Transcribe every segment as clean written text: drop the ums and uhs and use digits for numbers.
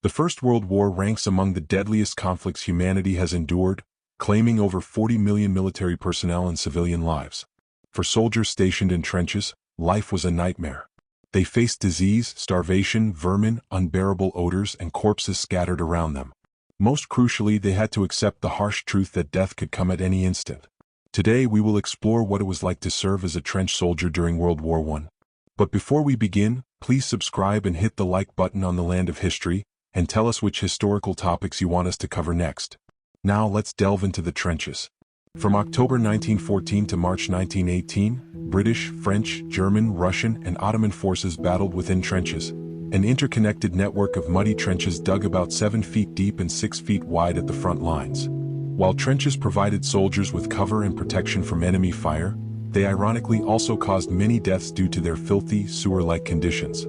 The First World War ranks among the deadliest conflicts humanity has endured, claiming over 40 million military personnel and civilian lives. For soldiers stationed in trenches, life was a nightmare. They faced disease, starvation, vermin, unbearable odors, and corpses scattered around them. Most crucially, they had to accept the harsh truth that death could come at any instant. Today we will explore what it was like to serve as a trench soldier during World War I. But before we begin, please subscribe and hit the like button on the Land of History, and tell us which historical topics you want us to cover next. Now let's delve into the trenches. From October 1914 to March 1918, British, French, German, Russian, and Ottoman forces battled within trenches, an interconnected network of muddy trenches dug about 7 feet deep and 6 feet wide at the front lines. While trenches provided soldiers with cover and protection from enemy fire, they ironically also caused many deaths due to their filthy, sewer-like conditions.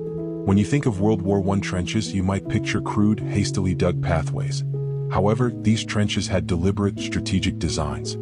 When you think of World War I trenches, you might picture crude, hastily dug pathways. However, these trenches had deliberate, strategic designs.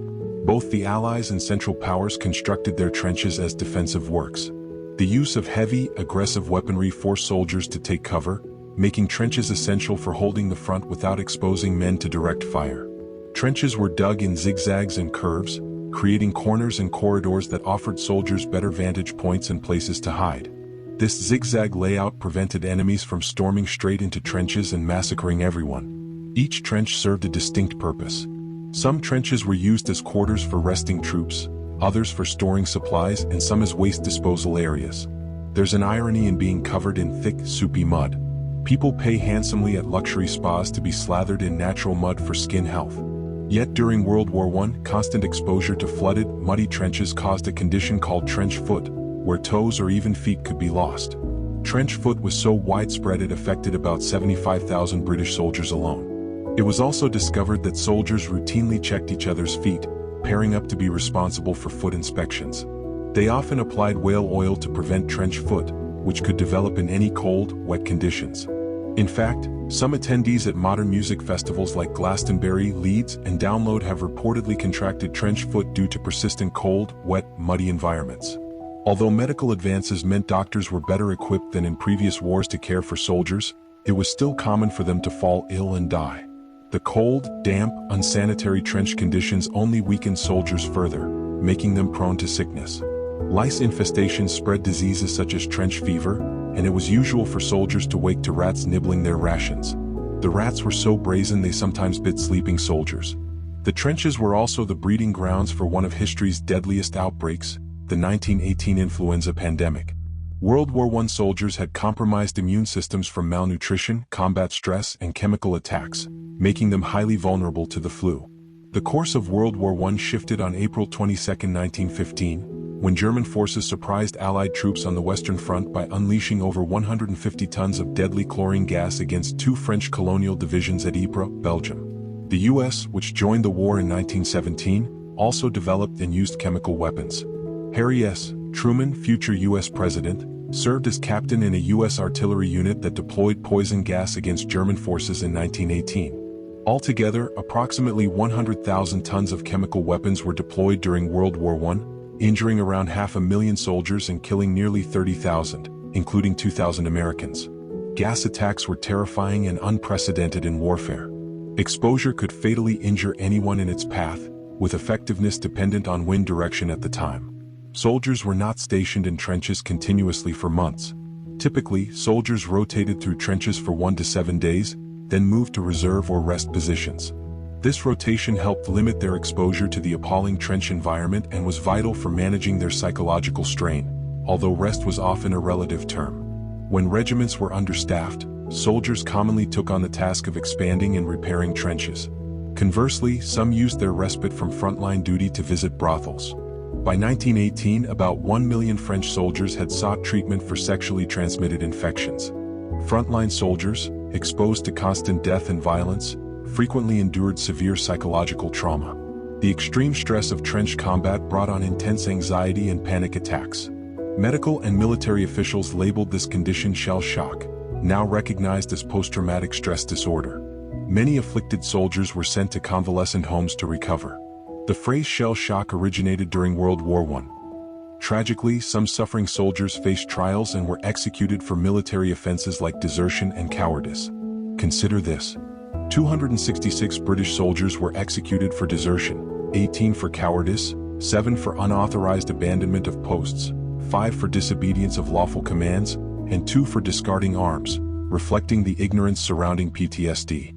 Both the Allies and Central Powers constructed their trenches as defensive works. The use of heavy, aggressive weaponry forced soldiers to take cover, making trenches essential for holding the front without exposing men to direct fire. Trenches were dug in zigzags and curves, creating corners and corridors that offered soldiers better vantage points and places to hide. This zigzag layout prevented enemies from storming straight into trenches and massacring everyone. Each trench served a distinct purpose. Some trenches were used as quarters for resting troops, others for storing supplies, and some as waste disposal areas. There's an irony in being covered in thick, soupy mud. People pay handsomely at luxury spas to be slathered in natural mud for skin health. Yet during World War I, constant exposure to flooded, muddy trenches caused a condition called trench foot, where toes or even feet could be lost. Trench foot was so widespread it affected about 75,000 British soldiers alone. It was also discovered that soldiers routinely checked each other's feet, pairing up to be responsible for foot inspections. They often applied whale oil to prevent trench foot, which could develop in any cold, wet conditions. In fact, some attendees at modern music festivals like Glastonbury, Leeds, and Download have reportedly contracted trench foot due to persistent cold, wet, muddy environments. Although medical advances meant doctors were better equipped than in previous wars to care for soldiers, it was still common for them to fall ill and die. The cold, damp, unsanitary trench conditions only weakened soldiers further, making them prone to sickness. Lice infestations spread diseases such as trench fever, and it was usual for soldiers to wake to rats nibbling their rations. The rats were so brazen they sometimes bit sleeping soldiers. The trenches were also the breeding grounds for one of history's deadliest outbreaks, the 1918 influenza pandemic. World War I soldiers had compromised immune systems from malnutrition, combat stress, and chemical attacks, making them highly vulnerable to the flu. The course of World War I shifted on April 22, 1915, when German forces surprised Allied troops on the Western Front by unleashing over 150 tons of deadly chlorine gas against 2 French colonial divisions at Ypres, Belgium. The U.S., which joined the war in 1917, also developed and used chemical weapons. Harry S. Truman, future U.S. President, served as captain in a U.S. artillery unit that deployed poison gas against German forces in 1918. Altogether, approximately 100,000 tons of chemical weapons were deployed during World War I, injuring around 500,000 soldiers and killing nearly 30,000, including 2,000 Americans. Gas attacks were terrifying and unprecedented in warfare. Exposure could fatally injure anyone in its path, with effectiveness dependent on wind direction at the time. Soldiers were not stationed in trenches continuously for months. Typically, soldiers rotated through trenches for 1 to 7 days, then moved to reserve or rest positions. This rotation helped limit their exposure to the appalling trench environment and was vital for managing their psychological strain, although rest was often a relative term. When regiments were understaffed, soldiers commonly took on the task of expanding and repairing trenches. Conversely, some used their respite from frontline duty to visit brothels. By 1918, about 1 million French soldiers had sought treatment for sexually transmitted infections. Frontline soldiers, exposed to constant death and violence, frequently endured severe psychological trauma. The extreme stress of trench combat brought on intense anxiety and panic attacks. Medical and military officials labeled this condition shell shock, now recognized as post-traumatic stress disorder. Many afflicted soldiers were sent to convalescent homes to recover. The phrase shell shock originated during World War I. Tragically, some suffering soldiers faced trials and were executed for military offenses like desertion and cowardice. Consider this. 266 British soldiers were executed for desertion, 18 for cowardice, 7 for unauthorized abandonment of posts, 5 for disobedience of lawful commands, and 2 for discarding arms, reflecting the ignorance surrounding PTSD.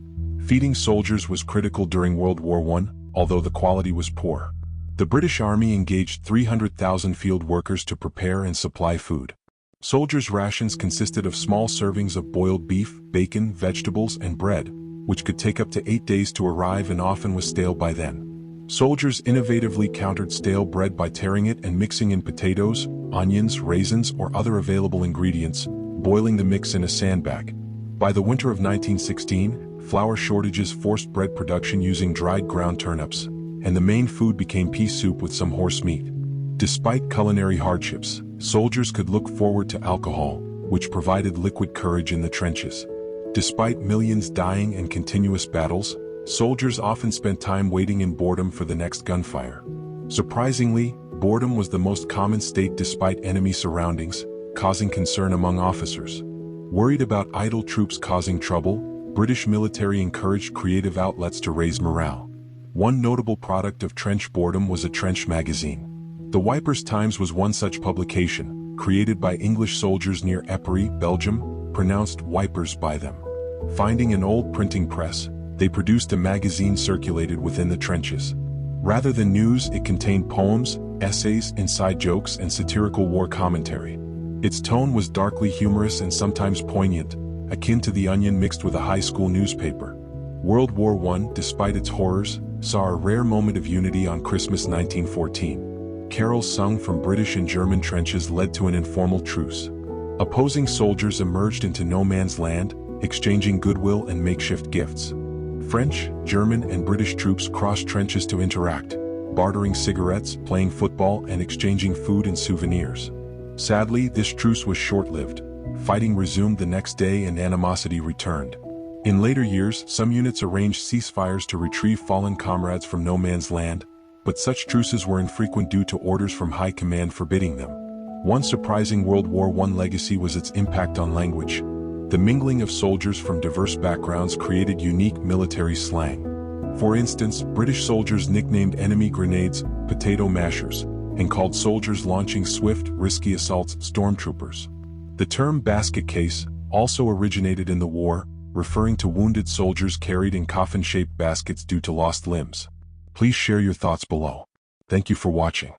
Feeding soldiers was critical during World War I, although the quality was poor. The British Army engaged 300,000 field workers to prepare and supply food. Soldiers' rations consisted of small servings of boiled beef, bacon, vegetables, and bread, which could take up to 8 days to arrive and often was stale by then. Soldiers innovatively countered stale bread by tearing it and mixing in potatoes, onions, raisins, or other available ingredients, boiling the mix in a sandbag. By the winter of 1916, flour shortages forced bread production using dried ground turnips, and the main food became pea soup with some horse meat. Despite culinary hardships, soldiers could look forward to alcohol, which provided liquid courage in the trenches. Despite millions dying and continuous battles, soldiers often spent time waiting in boredom for the next gunfire. Surprisingly, boredom was the most common state despite enemy surroundings, causing concern among officers. Worried about idle troops causing trouble, British military encouraged creative outlets to raise morale. One notable product of trench boredom was a trench magazine. The Wipers Times was one such publication, created by English soldiers near Epernay, Belgium, pronounced Wipers by them. Finding an old printing press, they produced a magazine circulated within the trenches. Rather than news, it contained poems, essays, inside jokes, and satirical war commentary. Its tone was darkly humorous and sometimes poignant, akin to The Onion mixed with a high school newspaper. World War I, despite its horrors, saw a rare moment of unity on Christmas 1914. Carols sung from British and German trenches led to an informal truce. Opposing soldiers emerged into no man's land, exchanging goodwill and makeshift gifts. French, German, and British troops crossed trenches to interact, bartering cigarettes, playing football, and exchanging food and souvenirs. Sadly, this truce was short-lived. Fighting resumed the next day and animosity returned. In later years, some units arranged ceasefires to retrieve fallen comrades from no man's land, but such truces were infrequent due to orders from high command forbidding them. One surprising World War I legacy was its impact on language. The mingling of soldiers from diverse backgrounds created unique military slang. For instance, British soldiers nicknamed enemy grenades potato mashers, and called soldiers launching swift, risky assaults stormtroopers. The term basket case also originated in the war, referring to wounded soldiers carried in coffin-shaped baskets due to lost limbs. Please share your thoughts below. Thank you for watching.